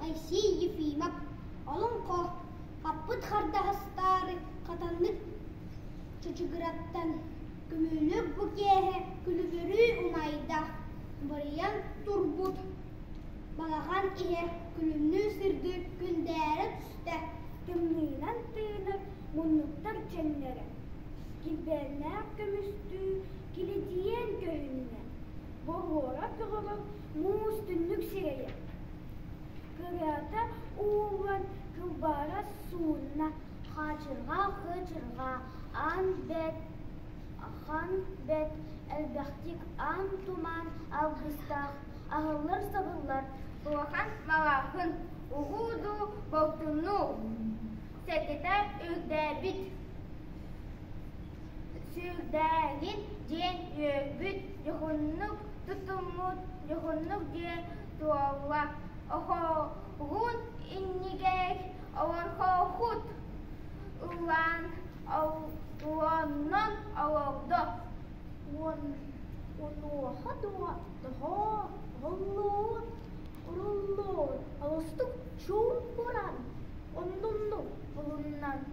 Айси Ефимов, олонко, каппыт хардахастары, катаннык чучугыраттан, күмүлүк букеhe, күлүгөрү умайда, барыян турбут, балахан ihe, күлүмнү сырды, күндәрі түсті, Кымнынан тыыныр, мұннықтар жәнлері. Килбәрнәк көмүстүү, килетиен көһүннә. Борора тоғылып, муус түннүк сирeye. Кырата уылан кылбара суунна. Хачырға, ан бет, хан бет, әлбәқтик ан туман, алғыстақ, ағылыр сабылар. Буахан малахын, уғуду болтуну. Секретар үрдәбит. Сүрдәгин ден өбүт, йохуннук тутумут, йохуннук ден туалла. Охоғун иннигек, олархохут. Улан, уланнан алавда. Онуаха дуа, дұға, ғыллуын, ұрыллуын, алыстық чоң боран. Оннунну, бұлыннан.